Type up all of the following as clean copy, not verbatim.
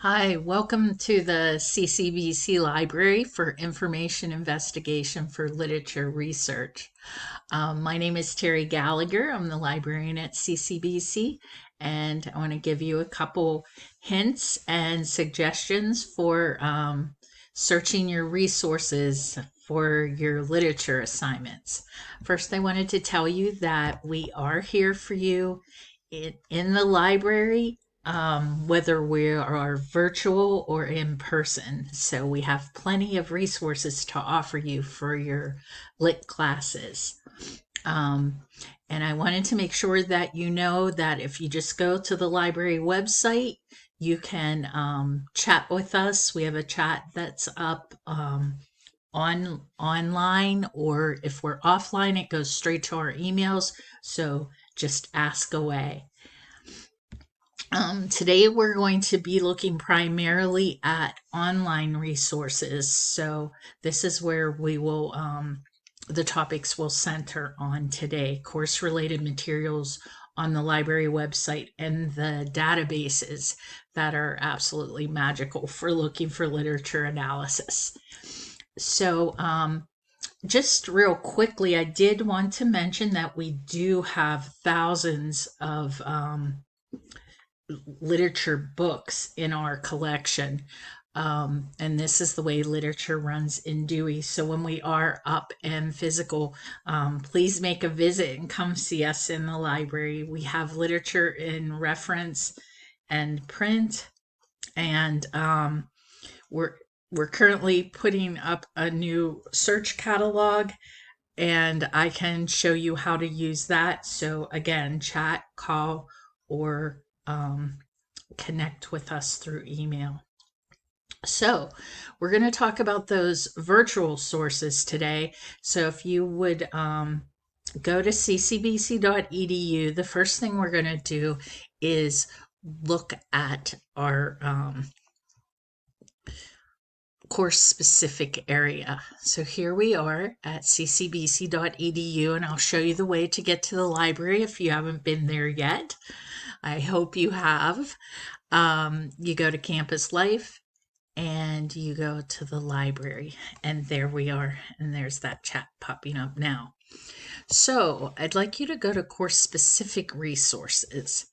Hi, welcome to the CCBC Library for Information Investigation for Literature Research. My name is Terry Gallagher. I'm the librarian at CCBC, and I want to give you a couple hints and suggestions for searching your resources for your literature assignments. First, I wanted to tell you that we are here for you in the library, whether we are virtual or in person. So we have plenty of resources to offer you for your lit classes. Um, and I wanted to make sure that you know that if you just go to the library website, you can chat with us. We have a chat that's up online, or if we're offline, it goes straight to our emails. So just ask away. Today we're going to be looking primarily at online resources. So this is where the topics will center on today: course related materials on the library website and the databases that are absolutely magical for looking for literature analysis. So, just real quickly, I did want to mention that we do have thousands of literature books in our collection. And this is the way literature runs in Dewey. So when we are up and physical, please make a visit and come see us in the library. We have literature in reference and print, and we're we're currently putting up a new search catalog, and I can show you how to use that. So again, chat, call, or connect with us through email. So, we're going to talk about those virtual sources today. So, if you would go to ccbc.edu, the first thing we're going to do is look at our course specific area. So, here we are at ccbc.edu, and I'll show you the way to get to the library if you haven't been there yet. I hope you have. You go to Campus Life and you go to the library, and there we are. And there's that chat popping up now. So I'd like you to go to course specific resources.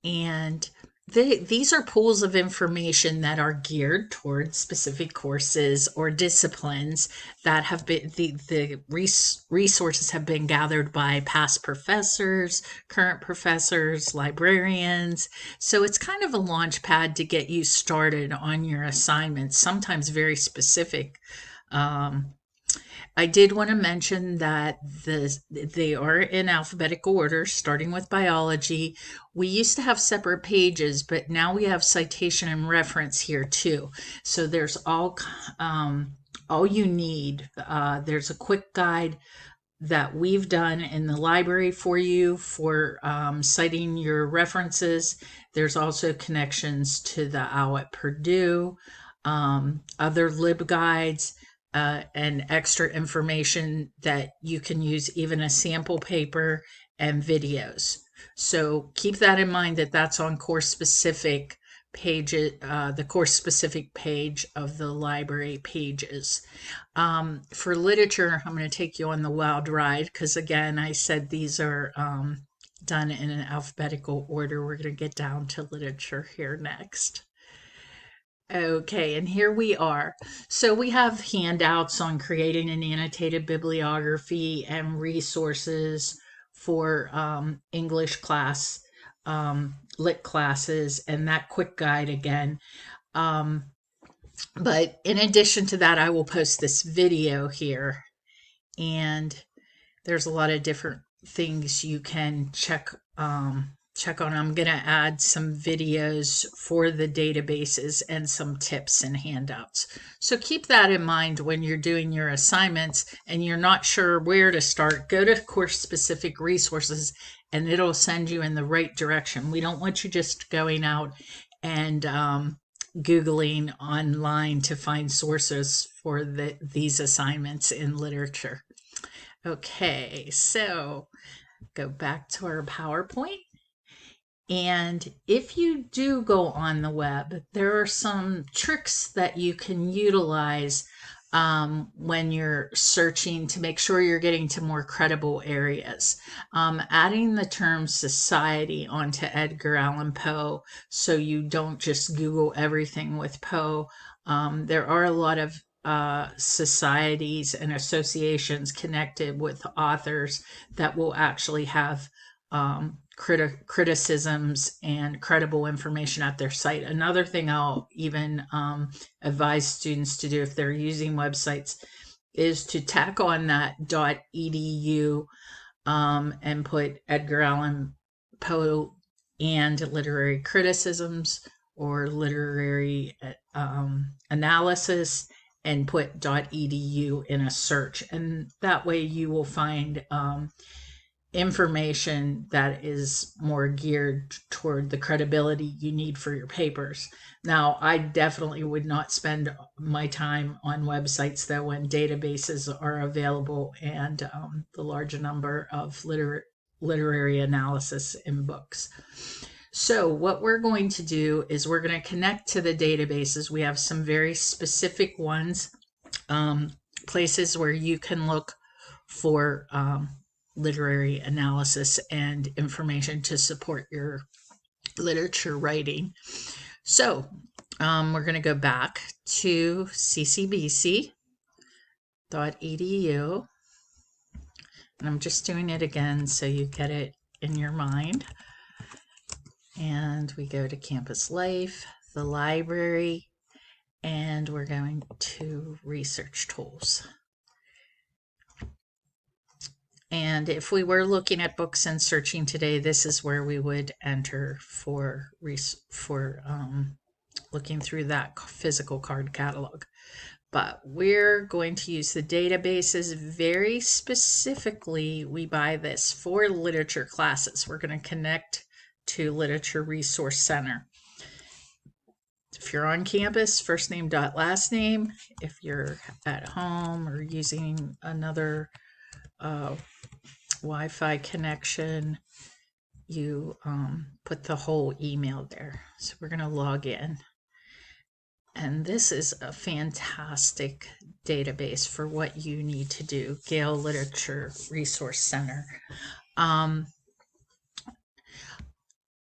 And these are pools of information that are geared towards specific courses or disciplines that have been the resources have been gathered by past professors, current professors, librarians. So it's kind of a launch pad to get you started on your assignments, sometimes very specific. I did want to mention that they are in alphabetical order, starting with biology. We used to have separate pages, but now we have citation and reference here too. So there's all you need. There's a quick guide that we've done in the library for you for citing your references. There's also connections to the OWL at Purdue, other LibGuides, and extra information that you can use, even a sample paper and videos. So keep that in mind, that that's on course specific pages, the course specific page of the library pages. For literature, I'm going to take you on the wild ride because, again, I said these are done in an alphabetical order. We're going to get down to literature here next. Okay, and here we are. So we have handouts on creating an annotated bibliography and resources for English class, lit classes, and that quick guide again. But in addition to that, I will post this video here, and there's a lot of different things you can check on. I'm going to add some videos for the databases and some tips and handouts. So keep that in mind when you're doing your assignments and you're not sure where to start. Go to course specific resources and it'll send you in the right direction. We don't want you just going out and Googling online to find sources for these assignments in literature. Okay, so go back to our PowerPoint. And if you do go on the web, there are some tricks that you can utilize when you're searching to make sure you're getting to more credible areas. Adding the term society onto Edgar Allan Poe so you don't just Google everything with Poe. There are a lot of societies and associations connected with authors that will actually have criticisms and credible information at their site. Another thing I'll even advise students to do if they're using websites is to tack on that .edu and put Edgar Allan Poe and literary criticisms or literary analysis and put .edu in a search. And that way you will find information that is more geared toward the credibility you need for your papers. Now, I definitely would not spend my time on websites though when databases are available and the large number of literary analysis in books. So what we're going to do is we're going to connect to the databases. We have some very specific ones, places where you can look for literary analysis and information to support your literature writing. So we're going to go back to ccbc.edu, and I'm just doing it again so you get it in your mind. And we go to Campus Life, the library, and we're going to research tools. And if we were looking at books and searching today, this is where we would enter for looking through that physical card catalog. But we're going to use the databases. Very specifically, we buy this for literature classes. We're going to connect to Literature Resource Center. If you're on campus, first name dot last name. If you're at home or using another Wi-Fi connection, you put the whole email there. So we're going to log in. And this is a fantastic database for what you need to do, Gale Literature Resource Center.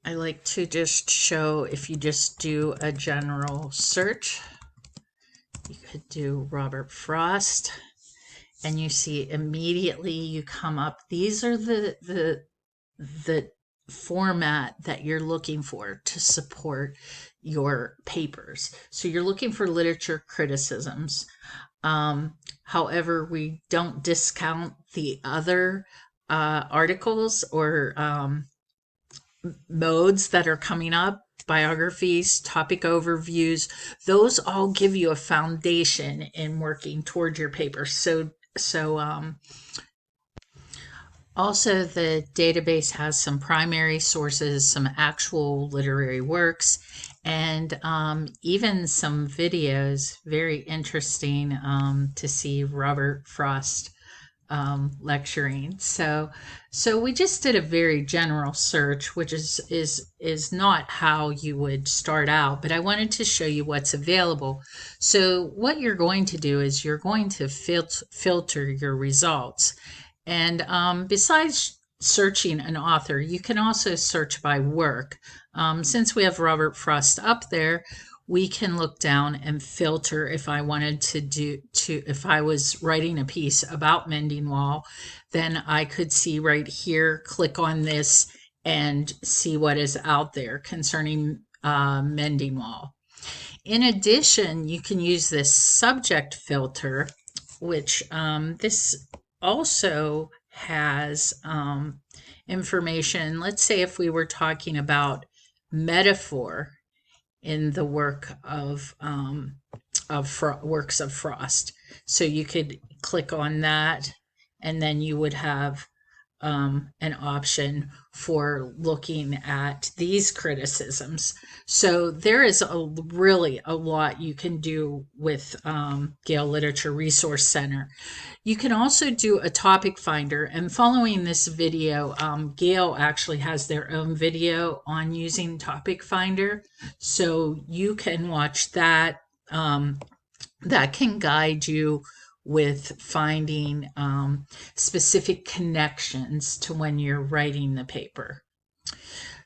I like to just show, if you just do a general search, you could do Robert Frost, and you see immediately you come up. These are the format that you're looking for to support your papers. So you're looking for literature criticisms. However, we don't discount the other articles or modes that are coming up, biographies, topic overviews. Those all give you a foundation in working toward your paper. So also, the database has some primary sources, some actual literary works, and even some videos. Very interesting to see Robert Frost lecturing. So we just did a very general search, which is not how you would start out, but I wanted to show you what's available. So what you're going to do is you're going to filter your results. And besides searching an author, you can also search by work. Since we have Robert Frost up there, we can look down and filter. If I wanted if I was writing a piece about Mendingwall, then I could see right here, click on this and see what is out there concerning Mendingwall. In addition, you can use this subject filter, which this also has information. Let's say if we were talking about metaphor in the work of works of Frost. So you could click on that, and then you would have an option for looking at these criticisms. So there is really a lot you can do with Gale Literature Resource Center. You can also do a topic finder, and following this video, Gale actually has their own video on using topic finder, so you can watch that. That can guide you with finding specific connections to when you're writing the paper.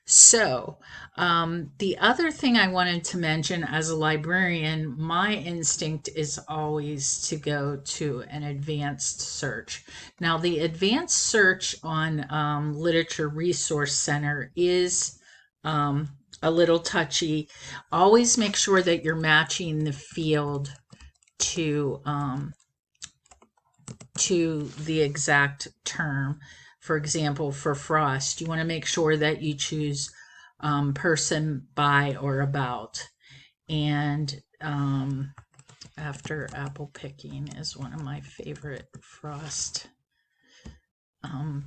So, the other thing I wanted to mention as a librarian, my instinct is always to go to an advanced search. Now, the advanced search on Literature Resource Center is a little touchy. Always make sure that you're matching the field to the exact term. For example, for Frost, you want to make sure that you choose person, by, or about. And after apple picking is one of my favorite Frost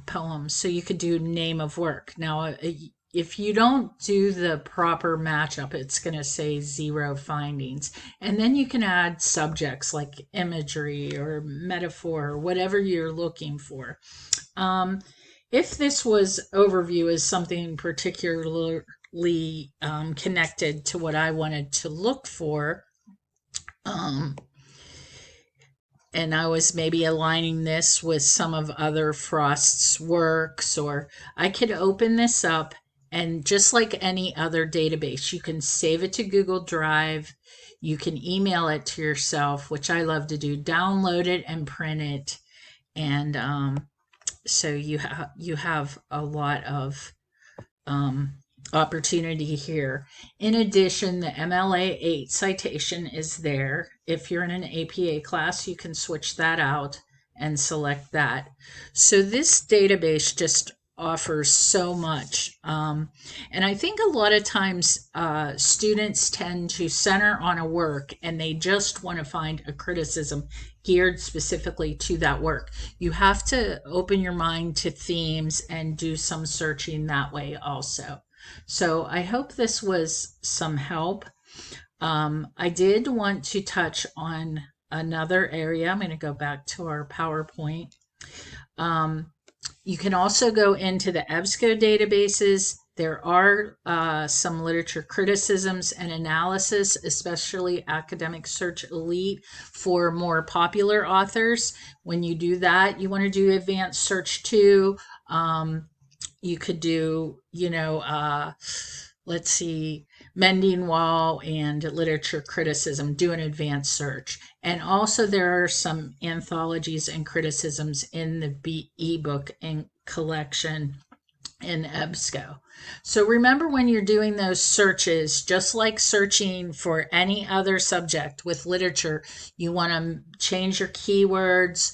poems. So you could do name of work. Now, if you don't do the proper matchup, it's going to say 0 findings. And then you can add subjects like imagery or metaphor or whatever you're looking for. If this was overview is something particularly connected to what I wanted to look for, and I was maybe aligning this with some of other Frost's works, or I could open this up, and just like any other database, you can save it to Google Drive, you can email it to yourself, which I love to do, download it and print it, and so you have a lot of opportunity here. In addition, the MLA 8 citation is there. If you're in an APA class, you can switch that out and select that. So this database just offers so much. And I think a lot of times students tend to center on a work and they just want to find a criticism geared specifically to that work. You have to open your mind to themes and do some searching that way also. So I hope this was some help. I did want to touch on another area. I'm going to go back to our PowerPoint. You can also go into the EBSCO databases. There are some literature criticisms and analysis, especially Academic Search Elite for more popular authors. When you do that, you want to do advanced search too. You could do, let's see, Mending Wall and literature criticism, do an advanced search. And also there are some anthologies and criticisms in the ebook and collection in EBSCO. So remember, when you're doing those searches, just like searching for any other subject with literature, you want to change your keywords,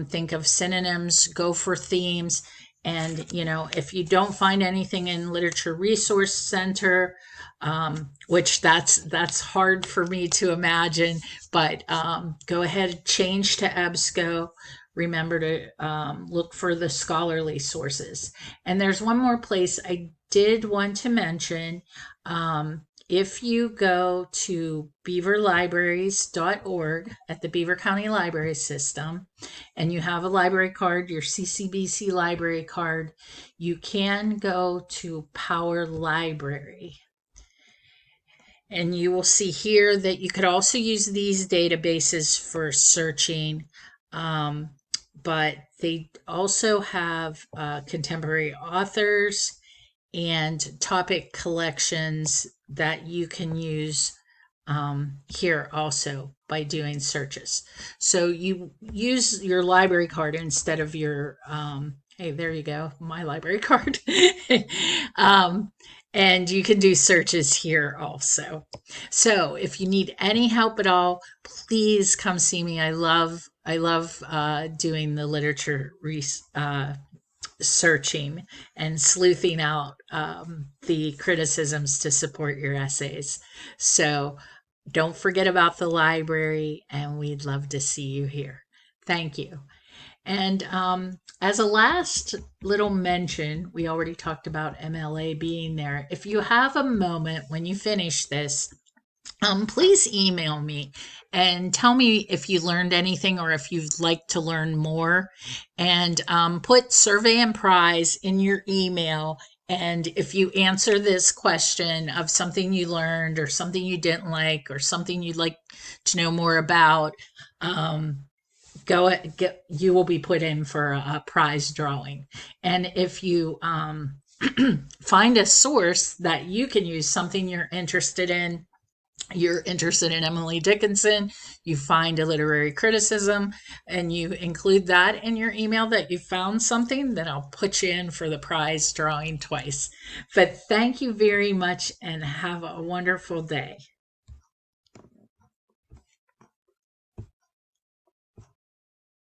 think of synonyms, go for themes. And, if you don't find anything in Literature Resource Center, which that's hard for me to imagine, but go ahead, change to EBSCO. Remember to look for the scholarly sources. And there's one more place I did want to mention. If you go to beaverlibraries.org at the Beaver County Library System, and you have a library card, your CCBC library card, you can go to Power Library. And you will see here that you could also use these databases for searching, but they also have contemporary authors and topic collections that you can use here also by doing searches. So you use your library card instead of your, hey, there you go, my library card. And you can do searches here also. So if you need any help at all, please come see me. I love doing the literature searching and sleuthing out the criticisms to support your essays. So don't forget about the library, and we'd love to see you here. Thank you. And as a last little mention, we already talked about MLA being there. If you have a moment when you finish this, please email me and tell me if you learned anything or if you'd like to learn more. And put survey and prize in your email. And if you answer this question of something you learned or something you didn't like or something you'd like to know more about, um, you will be put in for a prize drawing. And if you find a source that you can use, something you're interested in Emily Dickinson, you find a literary criticism, and you include that in your email that you found something, then I'll put you in for the prize drawing twice. But thank you very much and have a wonderful day.